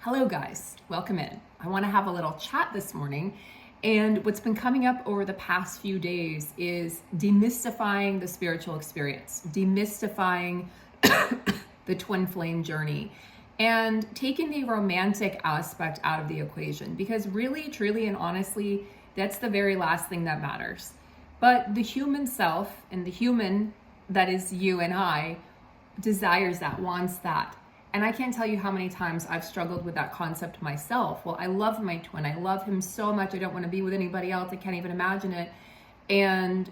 Hello guys, welcome in. I want to have a little chat this morning, and what's been coming up over the past few days is demystifying the spiritual experience, demystifying the twin flame journey, and taking the romantic aspect out of the equation, because really, truly, and honestly, that's the very last thing that matters. But the human self and the human that is you and I desires that, wants that. And I can't tell you how many times I've struggled with that concept myself. Well, I love my twin. I love him so much. I don't want to be with anybody else. I can't even imagine it. And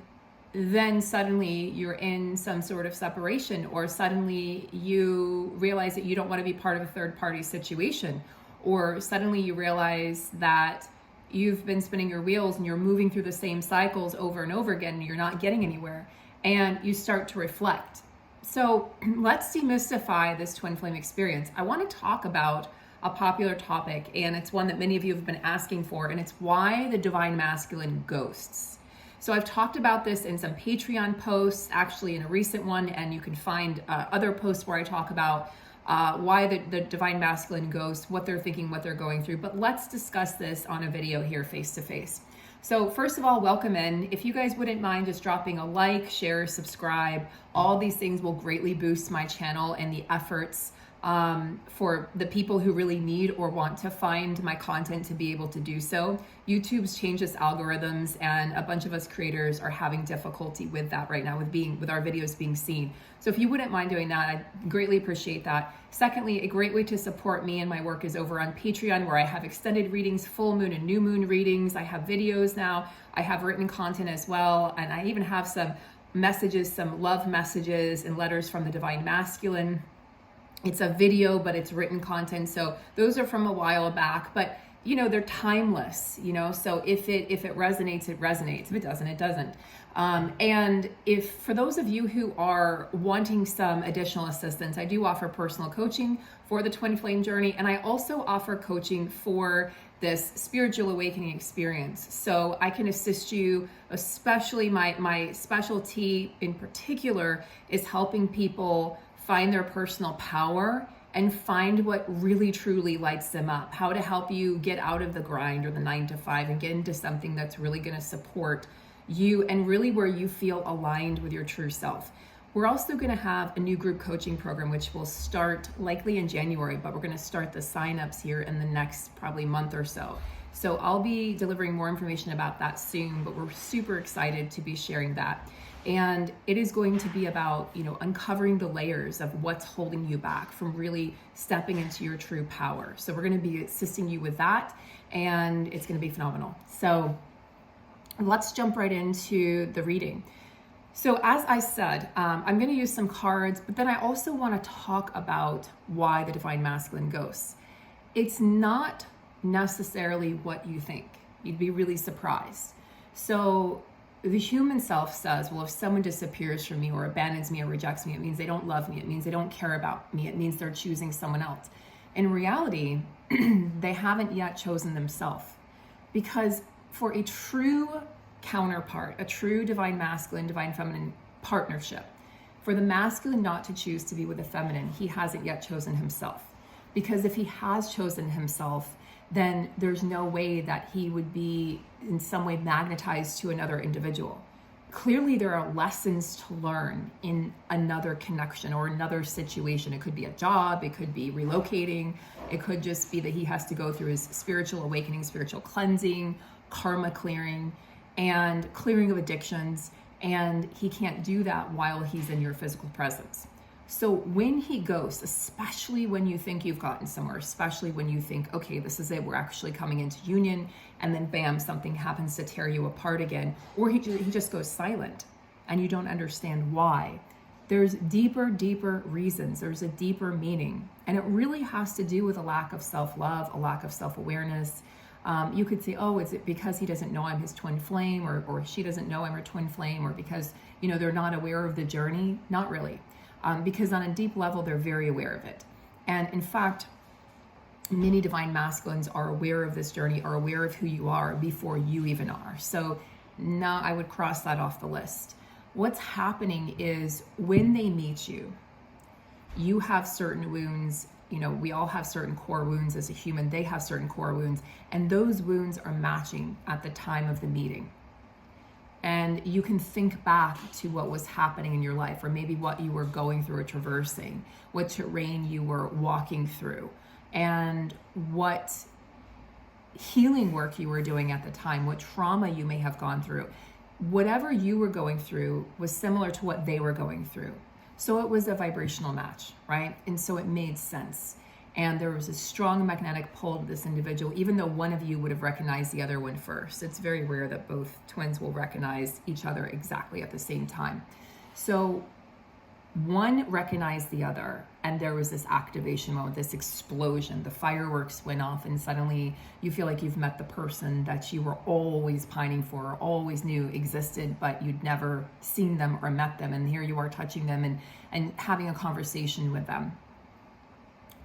then suddenly you're in some sort of separation, or suddenly you realize that you don't want to be part of a third party situation, or suddenly you realize that you've been spinning your wheels and you're moving through the same cycles over and over again and you're not getting anywhere, and you start to reflect. So let's demystify this twin flame experience. I want to talk about a popular topic, and it's one that many of you have been asking for, and it's why the divine masculine ghosts. So I've talked about this in some Patreon posts, actually in a recent one, and you can find other posts where I talk about why the divine masculine ghosts, what they're thinking, what they're going through. But let's discuss this on a video here face to face. So first of all, welcome in. If you guys wouldn't mind just dropping a like, share, subscribe, all these things will greatly boost my channel and the efforts for the people who really need or want to find my content to be able to do so. YouTube's changed its algorithms, and a bunch of us creators are having difficulty with that right now, with our videos being seen. So if you wouldn't mind doing that, I'd greatly appreciate that. Secondly, a great way to support me and my work is over on Patreon, where I have extended readings, full moon and new moon readings. I have videos now. I have written content as well. And I even have some messages, some love messages and letters from the divine masculine. It's a video, but it's written content. So those are from a while back, but you know, they're timeless, you know, so if it resonates, it resonates. If it doesn't, it doesn't. And if for those of you who are wanting some additional assistance, I do offer personal coaching for the twin flame journey. And I also offer coaching for this spiritual awakening experience. So I can assist you, especially my specialty in particular is helping people find their personal power and find what really truly lights them up, how to help you get out of the grind or the 9 to 5 and get into something that's really going to support you and really where you feel aligned with your true self. We're also going to have a new group coaching program, which will start likely in January, but we're going to start the signups here in the next probably month or so. So I'll be delivering more information about that soon, but we're super excited to be sharing that. And it is going to be about, you know, uncovering the layers of what's holding you back from really stepping into your true power. So we're going to be assisting you with that, and it's going to be phenomenal. So let's jump right into the reading. So as I said, I'm going to use some cards, but then I also want to talk about why the divine masculine ghosts. It's not necessarily what you think. You'd be really surprised. So the human self says, well, if someone disappears from me or abandons me or rejects me, it means they don't love me. It means they don't care about me. It means they're choosing someone else. In reality, they haven't yet chosen themselves, because for a true counterpart, a true divine masculine, divine feminine partnership, for the masculine not to choose to be with the feminine, he hasn't yet chosen himself. Because if he has chosen himself, then there's no way that he would be in some way magnetized to another individual. Clearly, there are lessons to learn in another connection or another situation. It could be a job, it could be relocating, it could just be that he has to go through his spiritual awakening, spiritual cleansing, karma clearing, and clearing of addictions, and he can't do that while he's in your physical presence. So when he goes, especially when you think you've gotten somewhere, especially when you think, okay, this is it, we're actually coming into union, and then bam, something happens to tear you apart again, or he just goes silent and you don't understand why. There's deeper reasons. There's a deeper meaning. And it really has to do with a lack of self-love, a lack of self-awareness. You could say, oh, is it because he doesn't know I'm his twin flame, or she doesn't know I'm her twin flame, or because, you know, they're not aware of the journey? Not really. Because on a deep level, they're very aware of it. And in fact, many divine masculines are aware of this journey, are aware of who you are before you even are. So now I would cross that off the list. What's happening is when they meet you, you have certain wounds we all have certain core wounds as a human. They have certain core wounds, and those wounds are matching at the time of the meeting. And you can think back to what was happening in your life, or maybe what you were going through or traversing, what terrain you were walking through, and what healing work you were doing at the time, what trauma you may have gone through. Whatever you were going through was similar to what they were going through. So it was a vibrational match, right? And so it made sense. And there was a strong magnetic pull to this individual, even though one of you would have recognized the other one first. It's very rare that both twins will recognize each other exactly at the same time. So one recognized the other, and there was this activation moment, this explosion. The fireworks went off, and suddenly you feel like you've met the person that you were always pining for, or always knew existed, but you'd never seen them or met them. And here you are touching them and having a conversation with them.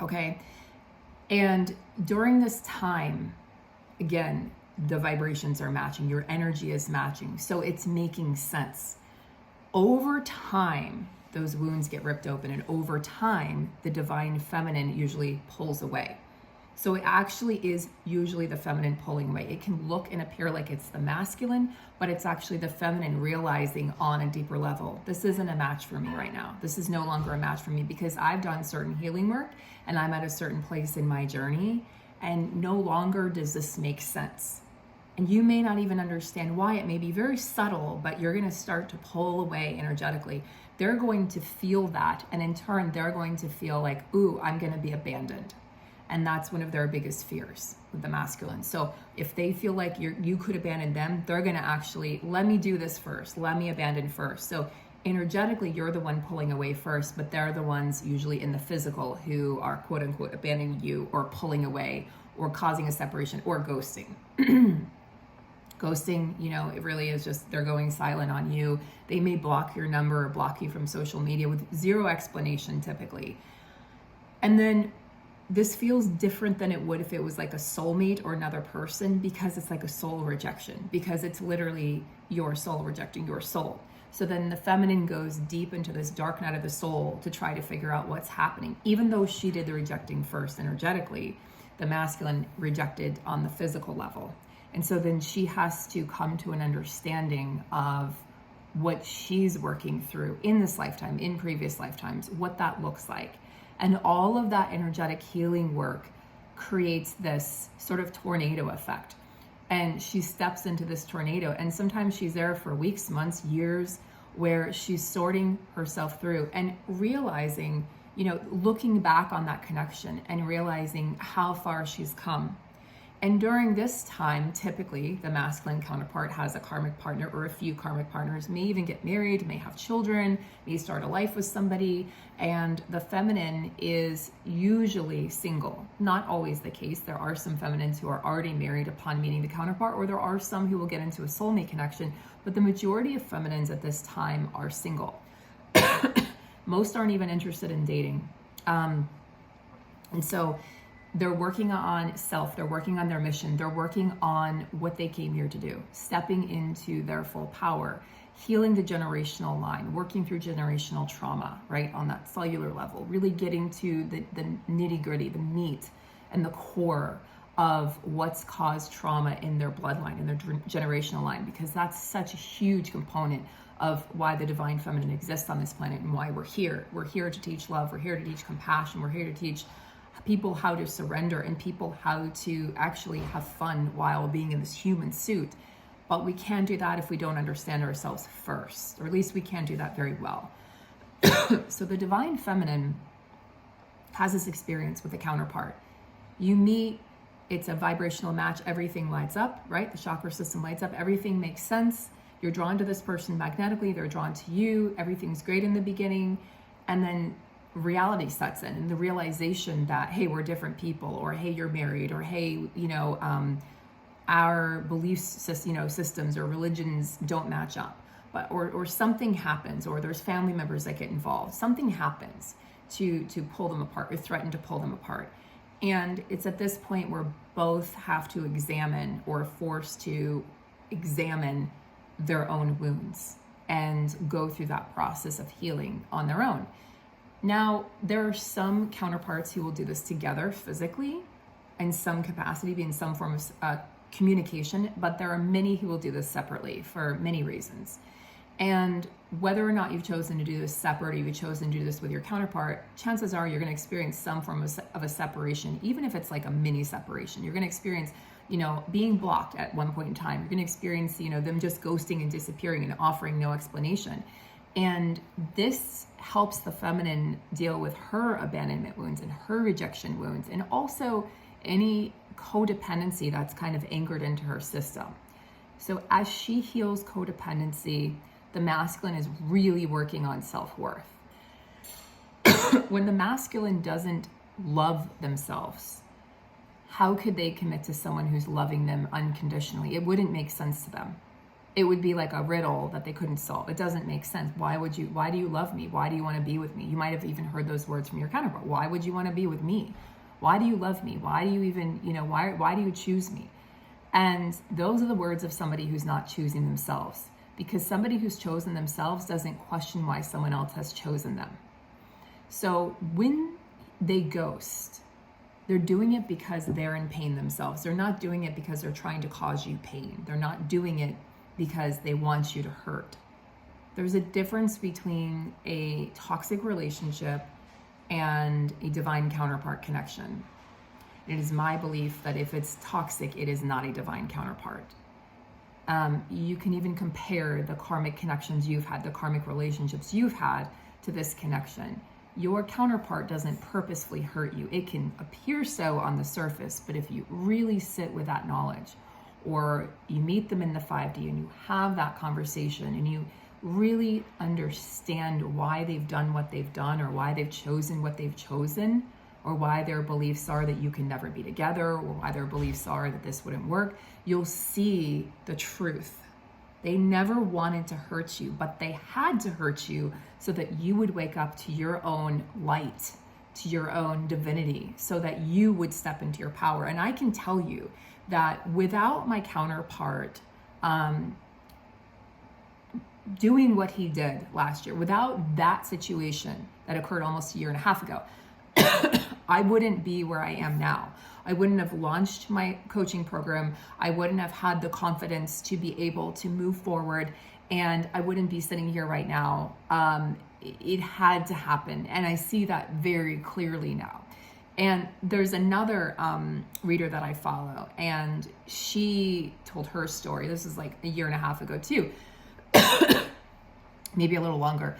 Okay. And during this time, again, the vibrations are matching, your energy is matching. So it's making sense. Over time, those wounds get ripped open, and over time, the divine feminine usually pulls away. So it actually is usually the feminine pulling away. It can look and appear like it's the masculine, but it's actually the feminine realizing on a deeper level, this isn't a match for me right now. This is no longer a match for me, because I've done certain healing work and I'm at a certain place in my journey, and no longer does this make sense. And you may not even understand why. It may be very subtle, but you're going to start to pull away energetically. They're going to feel that, and in turn, they're going to feel like, ooh, I'm going to be abandoned. And that's one of their biggest fears with the masculine. So if they feel like you could abandon them, they're going to actually, let me do this first. Let me abandon first. So energetically, you're the one pulling away first, but they're the ones usually in the physical who are quote unquote abandoning you, or pulling away, or causing a separation, or ghosting. Ghosting, it really is just they're going silent on you. They may block your number or block you from social media with zero explanation typically. And then this feels different than it would if it was like a soulmate or another person, because it's like a soul rejection, because it's literally your soul rejecting your soul. So then the feminine goes deep into this dark night of the soul to try to figure out what's happening. Even though she did the rejecting first energetically, the masculine rejected on the physical level. And so then she has to come to an understanding of what she's working through in this lifetime, in previous lifetimes, what that looks like. And all of that energetic healing work creates this sort of tornado effect. And she steps into this tornado, and sometimes she's there for weeks, months, years, where she's sorting herself through and realizing, looking back on that connection and realizing how far she's come. And during this time, typically the masculine counterpart has a karmic partner or a few karmic partners, may even get married, may have children, may start a life with somebody. And the feminine is usually single. Not always the case. There are some feminines who are already married upon meeting the counterpart, or there are some who will get into a soulmate connection, but the majority of feminines at this time are single. Most aren't even interested in dating. And so they're working on self, they're working on their mission, they're working on what they came here to do, stepping into their full power, healing the generational line, working through generational trauma, right, on that cellular level, really getting to the nitty-gritty, the meat and the core of what's caused trauma in their bloodline, in their generational line, because that's such a huge component of why the divine feminine exists on this planet and why we're here. We're here to teach love, we're here to teach compassion, we're here to teach people how to surrender, and people how to actually have fun while being in this human suit. But we can't do that if we don't understand ourselves first, or at least we can't do that very well. So the divine feminine has this experience with the counterpart. You meet, it's a vibrational match, everything lights up, right? The chakra system lights up, everything makes sense. You're drawn to this person magnetically, they're drawn to you, everything's great in the beginning, and then reality sets in, and the realization that, hey, we're different people, or hey, you're married, or hey, our belief systems or religions don't match up, but or something happens, or there's family members that get involved, something happens to pull them apart, or threaten to pull them apart. And it's at this point where both have to examine, or forced to examine, their own wounds and go through that process of healing on their own. Now, there are some counterparts who will do this together physically in some capacity, be in some form of communication, but there are many who will do this separately for many reasons. And whether or not you've chosen to do this separate, or you've chosen to do this with your counterpart, chances are you're going to experience some form of a separation, even if it's like a mini separation. You're going to experience, being blocked at one point in time. You're going to experience, them just ghosting and disappearing and offering no explanation. And this helps the feminine deal with her abandonment wounds and her rejection wounds, and also any codependency that's kind of anchored into her system. So as she heals codependency, the masculine is really working on self-worth. When the masculine doesn't love themselves, how could they commit to someone who's loving them unconditionally? It wouldn't make sense to them. It would be like a riddle that they couldn't solve. It doesn't make sense. Why do you love me? Why do you want to be with me? You might have even heard those words from your counterpart. Why would you want to be with me? Why do you love me? Why do you even, why do you choose me? And those are the words of somebody who's not choosing themselves, because somebody who's chosen themselves doesn't question why someone else has chosen them. So when they ghost, they're doing it because they're in pain themselves. They're not doing it because they're trying to cause you pain. They're not doing it because they want you to hurt. There's a difference between a toxic relationship and a divine counterpart connection. It is my belief that if it's toxic, it is not a divine counterpart. You can even compare the karmic connections you've had, the karmic relationships you've had to this connection. Your counterpart doesn't purposefully hurt you. It can appear so on the surface, but if you really sit with that knowledge, or you meet them in the 5D and you have that conversation and you really understand why they've done what they've done, or why they've chosen what they've chosen, or why their beliefs are that you can never be together, or why their beliefs are that this wouldn't work, you'll see the truth. They never wanted to hurt you, but they had to hurt you so that you would wake up to your own light, to your own divinity, so that you would step into your power. And I can tell you that without my counterpart doing what he did last year, without that situation that occurred almost a year and a half ago, I wouldn't be where I am now. I wouldn't have launched my coaching program. I wouldn't have had the confidence to be able to move forward, and I wouldn't be sitting here right now. It had to happen, and I see that very clearly now. And there's another reader that I follow, and she told her story. This is like a year and a half ago too, maybe a little longer.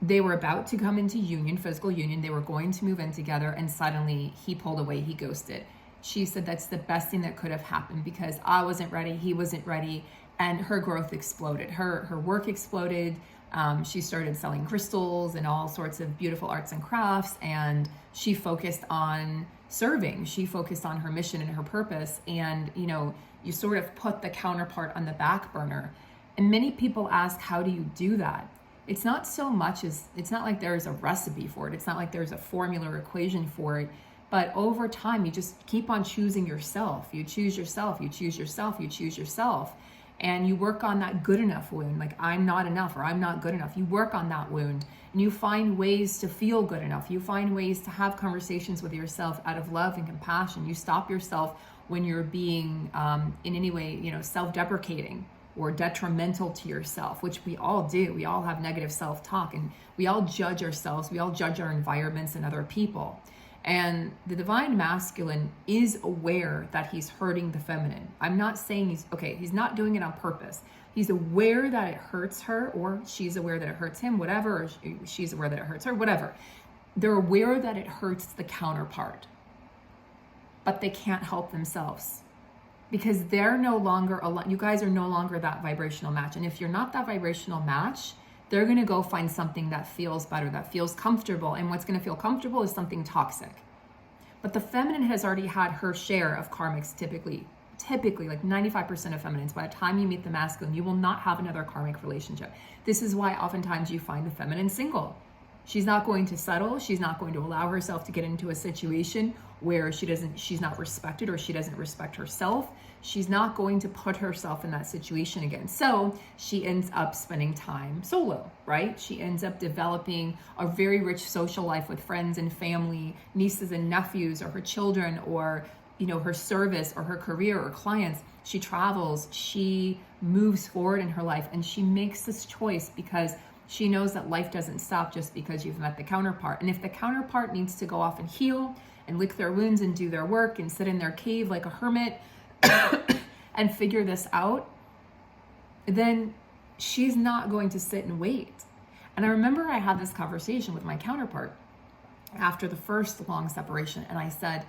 They were about to come into union, physical union. They were going to move in together, and suddenly he pulled away, he ghosted. She said that's the best thing that could have happened, because I wasn't ready, he wasn't ready, and her growth exploded. Her work exploded. She started selling crystals and all sorts of beautiful arts and crafts, and she focused on serving. She focused on her mission and her purpose, and you sort of put the counterpart on the back burner. And many people ask, how do you do that? It's not so much as, it's not like there's a recipe for it. It's not like there's a formula or equation for it. But over time, you just keep on choosing yourself. You choose yourself, you choose yourself, you choose yourself. And you work on that good enough wound, like I'm not enough or I'm not good enough. You work on that wound, and you find ways to feel good enough. You find ways to have conversations with yourself out of love and compassion. You stop yourself when you're being in any way, self-deprecating or detrimental to yourself, which we all do. We all have negative self-talk, and we all judge ourselves. We all judge our environments and other people. And the divine masculine is aware that he's hurting the feminine. I'm not saying he's not doing it on purpose. He's aware that it hurts her, or she's aware that it hurts him, whatever, or she's aware that it hurts her, whatever. They're aware that it hurts the counterpart, but they can't help themselves, because they're no longer, you guys are no longer that vibrational match. And if you're not that vibrational match, they're going to go find something that feels better, that feels comfortable. And what's going to feel comfortable is something toxic. But the feminine has already had her share of karmics, typically like 95% of feminines. By the time you meet the masculine, you will not have another karmic relationship. This is why oftentimes you find the feminine single. She's not going to settle. She's not going to allow herself to get into a situation where she's not respected, or she doesn't respect herself. she's not going to put herself in that situation again. So she ends up spending time solo, right? She ends up developing a very rich social life with friends and family, nieces and nephews, or her children, or her service or her career or clients. She travels, she moves forward in her life, and she makes this choice because she knows that life doesn't stop just because you've met the counterpart. And if the counterpart needs to go off and heal and lick their wounds and do their work and sit in their cave like a hermit and figure this out, then she's not going to sit and wait. And I remember I had this conversation with my counterpart after the first long separation, and I said,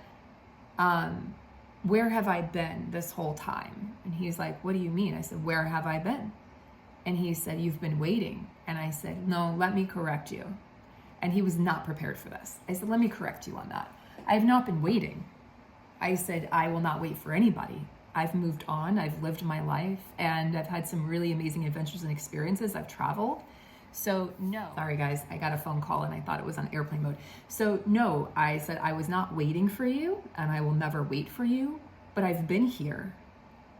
where have I been this whole time? And he's like, what do you mean? I said, where have I been? And he said, you've been waiting. And I said, no, let me correct you. And he was not prepared for this. I said, let me correct you on that. I have not been waiting. I said, I will not wait for anybody. I've moved on, I've lived my life, and I've had some really amazing adventures and experiences. I've traveled. So no, sorry guys, I got a phone call and I thought it was on airplane mode. So no, I said, I was not waiting for you, and I will never wait for you, but I've been here.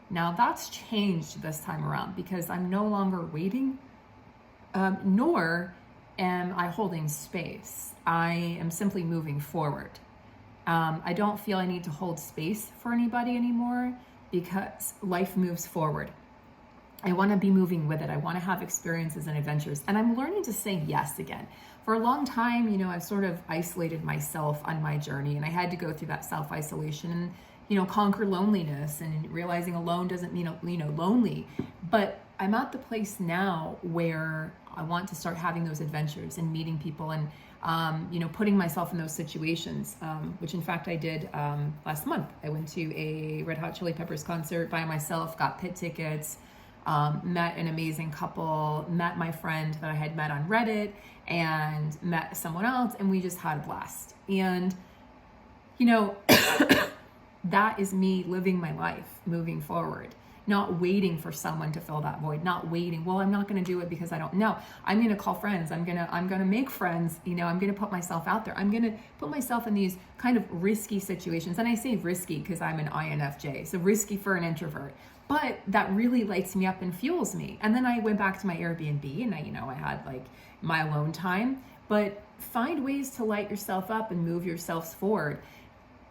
Now that's changed this time around because I'm no longer waiting, nor am I holding space. I am simply moving forward. I don't feel I need to hold space for anybody anymore because life moves forward. I want to be moving with it. I want to have experiences and adventures. And I'm learning to say yes again. For a long time, I've sort of isolated myself on my journey, and I had to go through that self-isolation and, conquer loneliness, and realizing alone doesn't mean, lonely. But I'm at the place now where I want to start having those adventures and meeting people and, putting myself in those situations, which in fact I did last month. I went to a Red Hot Chili Peppers concert by myself, got pit tickets, met an amazing couple, met my friend that I had met on Reddit, and met someone else, and we just had a blast. And, that is me living my life, moving forward, not waiting for someone to fill that void, not waiting. Well, I'm not going to do it because I don't know. I'm going to call friends. I'm going to make friends. I'm going to put myself out there. I'm going to put myself in these kind of risky situations. And I say risky because I'm an INFJ, so risky for an introvert. But that really lights me up and fuels me. And then I went back to my Airbnb, and I had like my alone time. But find ways to light yourself up and move yourselves forward.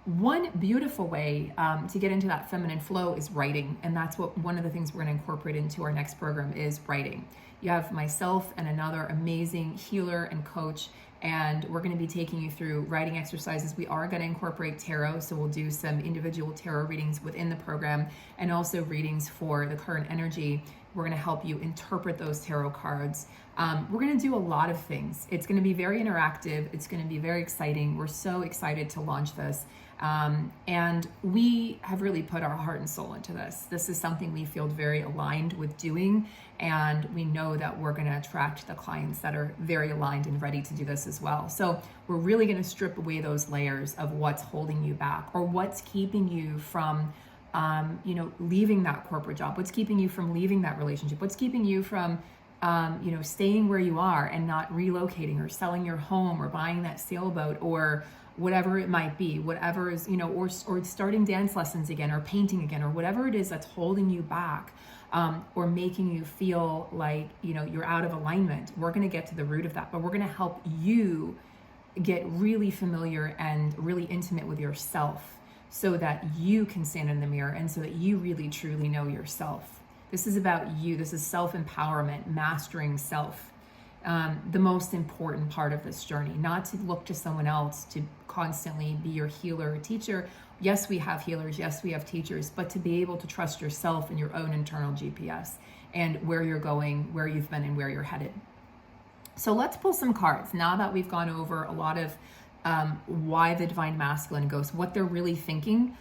One beautiful way to get into that feminine flow is writing. And that's one of the things we're going to incorporate into our next program is writing. You have myself and another amazing healer and coach, and we're going to be taking you through writing exercises. We are going to incorporate tarot, so we'll do some individual tarot readings within the program, and also readings for the current energy. We're going to help you interpret those tarot cards. We're going to do a lot of things. It's going to be very interactive. It's going to be very exciting. We're so excited to launch this. And we have really put our heart and soul into this. This is something we feel very aligned with doing, and we know that we're going to attract the clients that are very aligned and ready to do this as well. So we're really going to strip away those layers of what's holding you back, or what's keeping you from leaving that corporate job, what's keeping you from leaving that relationship, what's keeping you from staying where you are and not relocating or selling your home or buying that sailboat or whatever it might be, whatever is, or starting dance lessons again, or painting again, or whatever it is that's holding you back, or making you feel like, you're out of alignment. We're going to get to the root of that, but we're going to help you get really familiar and really intimate with yourself so that you can stand in the mirror and so that you really truly know yourself. This is about you. This is self-empowerment, mastering self. The most important part of this journey, not to look to someone else to constantly be your healer or teacher. Yes, we have healers. Yes, we have teachers, but to be able to trust yourself and your own internal GPS and where you're going, where you've been, and where you're headed. So let's pull some cards now that we've gone over a lot of why the divine masculine ghosts, what they're really thinking.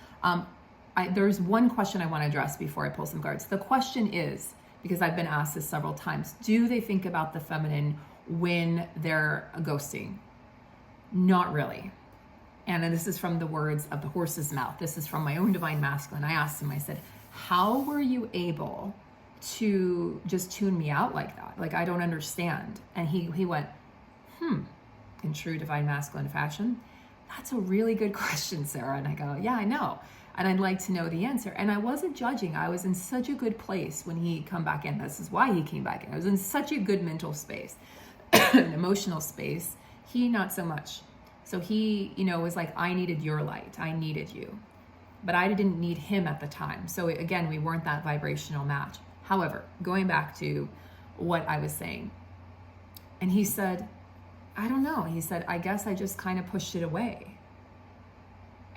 There's one question I want to address before I pull some cards. The question is, because I've been asked this several times, do they think about the feminine when they're ghosting? Not really. And this is from the words of the horse's mouth. This is from my own divine masculine. I asked him, I said, how were you able to just tune me out like that? Like, I don't understand. And he went, in true divine masculine fashion, that's a really good question, Sarah. And I go, yeah, I know. And I'd like to know the answer. And I wasn't judging. I was in such a good place when he come back in. This is why he came back in. I was in such a good mental space, an emotional space. He, not so much. So he, was like, I needed your light. I needed you. But I didn't need him at the time. So again, we weren't that vibrational match. However, going back to what I was saying, and he said, I don't know. He said, I guess I just kind of pushed it away.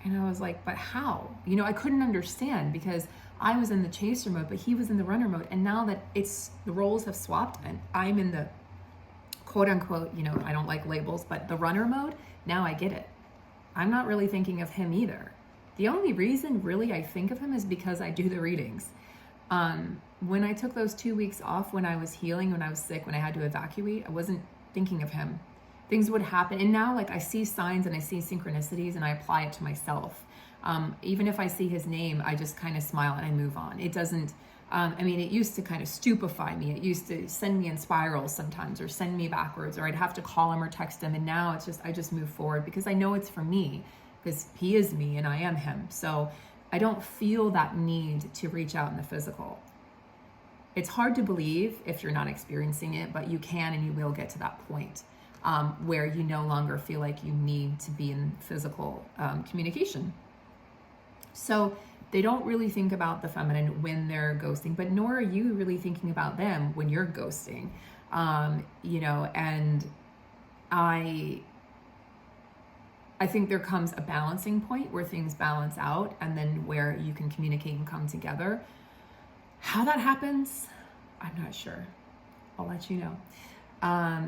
And I was like, but how? I couldn't understand, because I was in the chaser mode, but he was in the runner mode. And now that the roles have swapped and I'm in the quote unquote, I don't like labels, but the runner mode, now I get it. I'm not really thinking of him either. The only reason really I think of him is because I do the readings. When I took those 2 weeks off, when I was healing, when I was sick, when I had to evacuate, I wasn't thinking of him. Things would happen. And now, like, I see signs and I see synchronicities and I apply it to myself. Even if I see his name, I just kind of smile and I move on. It doesn't, it used to kind of stupefy me. It used to send me in spirals sometimes, or send me backwards, or I'd have to call him or text him. And now it's just, I just move forward because I know it's for me, because he is me and I am him. So I don't feel that need to reach out in the physical. It's hard to believe if you're not experiencing it, but you can and you will get to that point where you no longer feel like you need to be in physical communication. So they don't really think about the feminine when they're ghosting, but nor are you really thinking about them when you're ghosting. And I think there comes a balancing point where things balance out, and then where you can communicate and come together. How that happens, I'm not sure. I'll let you know.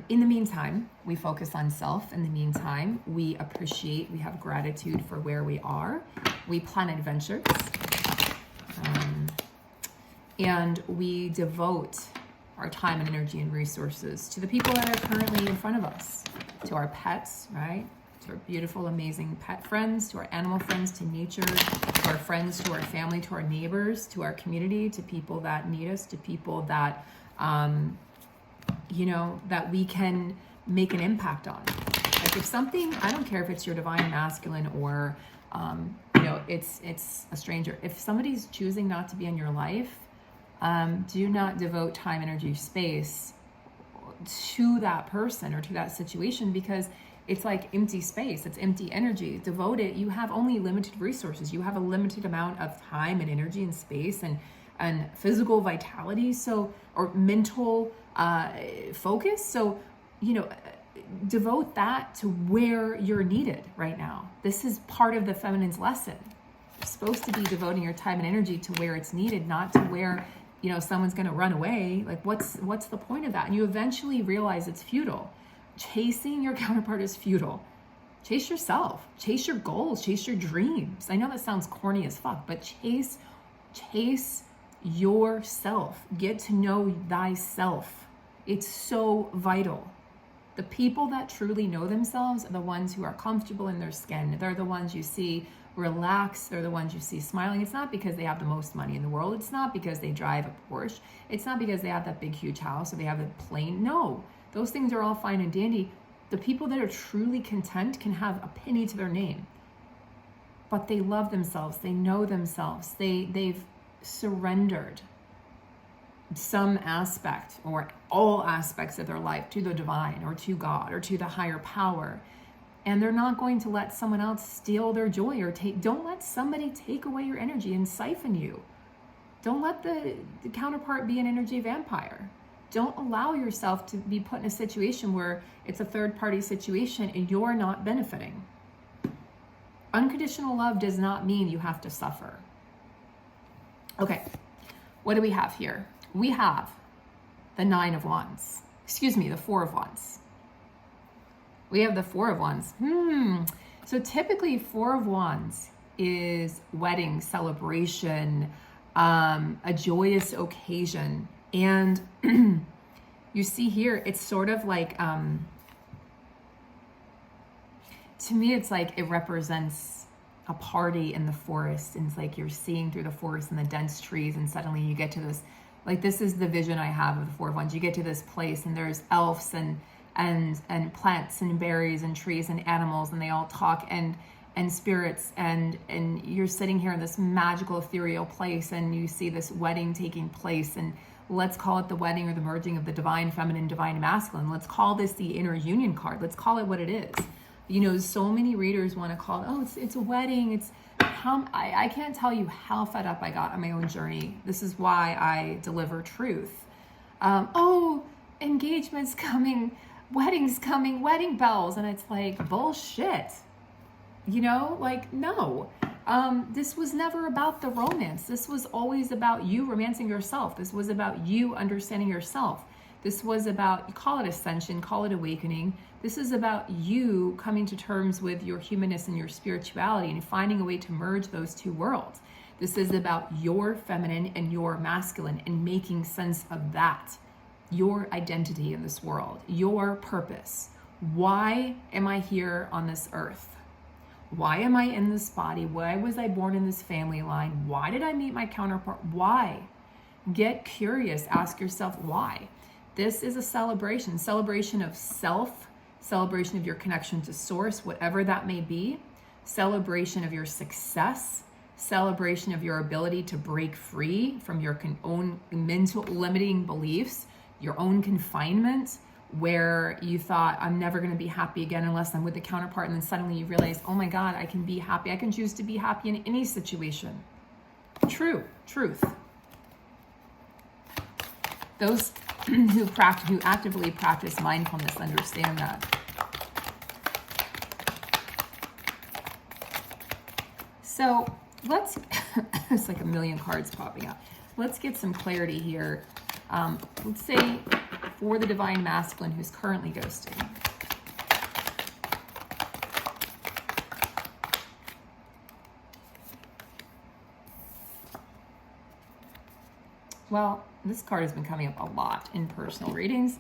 In the meantime, we focus on self. In the meantime, we appreciate, we have gratitude for where we are. We plan adventures. And we devote our time and energy and resources to the people that are currently in front of us, to our pets, right? To our beautiful, amazing pet friends, to our animal friends, to nature, to our friends, to our family, to our neighbors, to our community, to people that need us, to people that, that we can make an impact on. Like, if something, I don't care if it's your divine masculine or, it's a stranger. If somebody's choosing not to be in your life, do not devote time, energy, space to that person or to that situation, because it's like empty space. It's empty energy. Devote it. You have only limited resources. You have a limited amount of time and energy and space and physical vitality. So, or mental focus. So, devote that to where you're needed right now. This is part of the feminine's lesson. You're supposed to be devoting your time and energy to where it's needed, not to where, someone's going to run away. Like, what's the point of that? And you eventually realize it's futile. Chasing your counterpart is futile. Chase yourself. Chase your goals. Chase your dreams. I know that sounds corny as fuck, but chase yourself. Get to know thyself. It's so vital. The people that truly know themselves are the ones who are comfortable in their skin. They're the ones you see relaxed. They're the ones you see smiling. It's not because they have the most money in the world. It's not because they drive a Porsche. It's not because they have that big, huge house or they have a plane. No, those things are all fine and dandy. The people that are truly content can have a penny to their name, but they love themselves. They know themselves. They've surrendered some aspect or all aspects of their life to the divine or to God or to the higher power. And they're not going to let someone else steal their joy or don't let somebody take away your energy and siphon you. Don't let the counterpart be an energy vampire. Don't allow yourself to be put in a situation where it's a third-party situation and you're not benefiting. Unconditional love does not mean you have to suffer. Okay, what do we have here? We have the 9 of Wands. The 4 of Wands. We have the 4 of Wands. So typically 4 of Wands is wedding, celebration, a joyous occasion. And you see here, it's sort of like, to me, it's like it represents a party in the forest. And it's like you're seeing through the forest and the dense trees, and suddenly you get to this, like, this is the vision I have of the 4 of Wands. You get to this place and there's elves and and plants and berries and trees and animals, and they all talk, and spirits, and you're sitting here in this magical ethereal place, and you see this wedding taking place, and let's call it the wedding or the merging of the divine feminine, divine masculine. Let's call this the inner union card. Let's call it what it is. You know, so many readers want to call it, oh, it's a wedding. It's how I can't tell you how fed up I got on my own journey. This is why I deliver truth. Oh, engagements coming, weddings coming, wedding bells, and it's like bullshit. You know, like, no, this was never about the romance. This was always about you romancing yourself. This was about you understanding yourself. This was about, call it ascension, call it awakening. This is about you coming to terms with your humanness and your spirituality and finding a way to merge those two worlds. This is about your feminine and your masculine and making sense of that, your identity in this world, your purpose. Why am I here on this earth? Why am I in this body? Why was I born in this family line? Why did I meet my counterpart? Why? Get curious. Ask yourself why. This is a celebration of self, celebration of your connection to source, whatever that may be, celebration of your success, celebration of your ability to break free from your own mental limiting beliefs, your own confinement, where you thought, I'm never going to be happy again unless I'm with the counterpart, and then suddenly you realize, oh my God, I can be happy. I can choose to be happy in any situation. Truth. Those who actively practice mindfulness understand that. So let's, it's like a million cards popping up. Let's get some clarity here. Let's say for the divine masculine who's currently ghosting. Well, this card has been coming up a lot in personal readings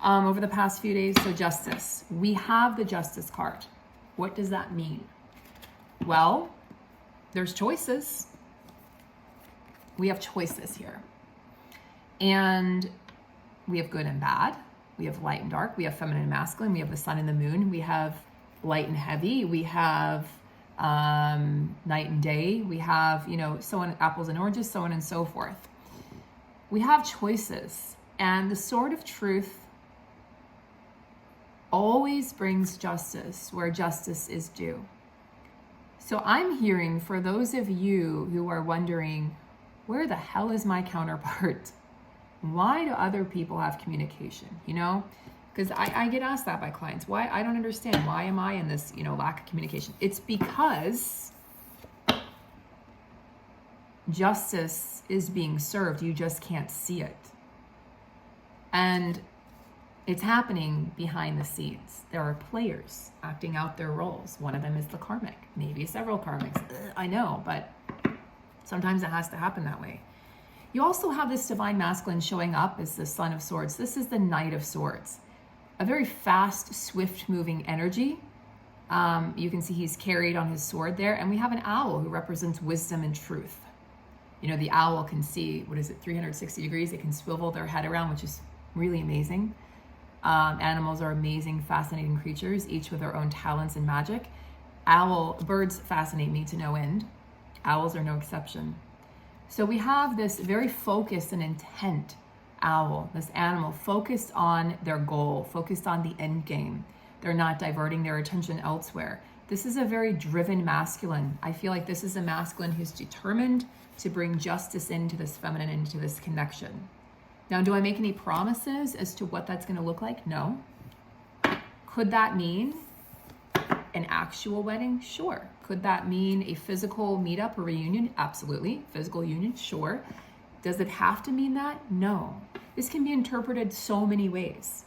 over the past few days. So justice. We have the justice card. What does that mean? Well, there's choices. We have choices here. And we have good and bad. We have light and dark. We have feminine and masculine. We have the sun and the moon. We have light and heavy. We have night and day. We have, so on, apples and oranges, so on and so forth. We have choices. And the sword of truth always brings justice where justice is due. So I'm hearing for those of you who are wondering, where the hell is my counterpart? Why do other people have communication? Because I get asked that by clients. Why? I don't understand. Why am I in this, lack of communication? It's because justice is being served. You just can't see it. And it's happening behind the scenes. There are players acting out their roles. One of them is the karmic, maybe several karmics. I know, but sometimes it has to happen that way. You also have this divine masculine showing up as the Son of Swords. This is the Knight of Swords. A very fast, swift-moving energy. You can see he's carried on his sword there. And we have an owl who represents wisdom and truth. The owl can see, 360 degrees. It can swivel their head around, which is really amazing. Animals are amazing, fascinating creatures, each with their own talents and magic. Birds fascinate me to no end. Owls are no exception. So we have this very focused and intent owl, this animal focused on their goal, focused on the end game. They're not diverting their attention elsewhere. This is a very driven masculine. I feel like this is a masculine who's determined to bring justice into this feminine, into this connection. Now, do I make any promises as to what that's going to look like? No. Could that mean an actual wedding? Sure. Could that mean a physical meetup or reunion? Absolutely. Physical union? Sure. Does it have to mean that? No. This can be interpreted so many ways.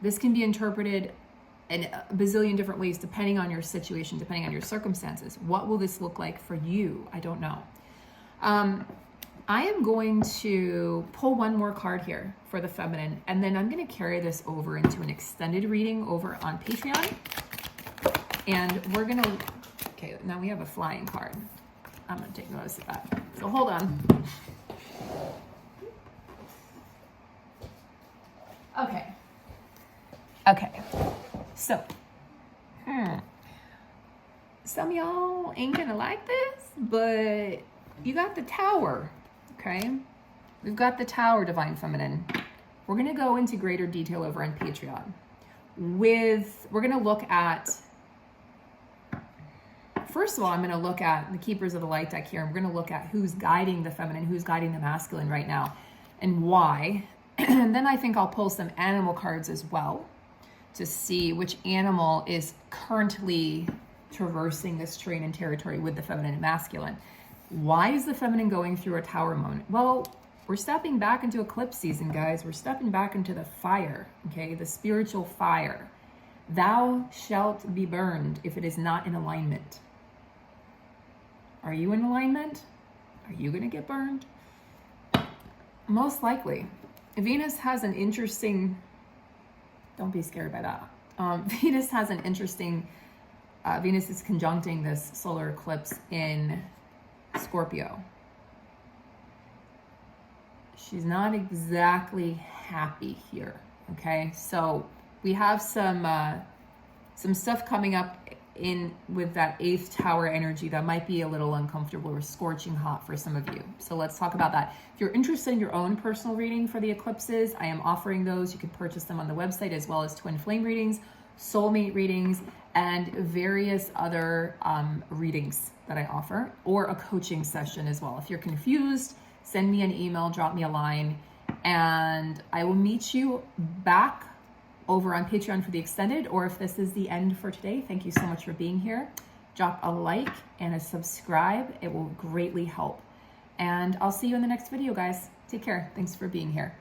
This can be interpreted in a bazillion different ways depending on your situation, depending on your circumstances. What will this look like for you? I don't know. I am going to pull one more card here for the feminine, and then I'm going to carry this over into an extended reading over on Patreon. And we're going to, okay, now we have a flying card. I'm going to take notice of that. So hold on. Okay. So, some of y'all ain't gonna like this, but you got the Tower, okay? We've got the Tower, Divine Feminine. We're gonna go into greater detail over on Patreon. We're gonna look at, first of all, I'm gonna look at the Keepers of the Light deck here, and we're gonna look at who's guiding the feminine, who's guiding the masculine right now, and why. And then I think I'll pull some animal cards as well to see which animal is currently traversing this terrain and territory with the feminine and masculine. Why is the feminine going through a Tower moment? Well, we're stepping back into eclipse season, guys. We're stepping back into the fire, okay? The spiritual fire. Thou shalt be burned if it is not in alignment. Are you in alignment? Are you going to get burned? Most likely. Venus has an interesting, don't be scared by that. Venus has an interesting, Venus is conjuncting this solar eclipse in Scorpio. She's not exactly happy here, okay? So we have some stuff coming up in with that 8th tower energy that might be a little uncomfortable or scorching hot for some of you. So let's talk about that. If you're interested in your own personal reading for the eclipses, I am offering those. You can purchase them on the website, as well as twin flame readings, soulmate readings, and various other readings that I offer, or a coaching session as well. If you're confused, send me an email, drop me a line, and I will meet you back over on Patreon for the extended, or if this is the end for today, thank you so much for being here. Drop a like and a subscribe. It will greatly help. And I'll see you in the next video, guys. Take care. Thanks for being here.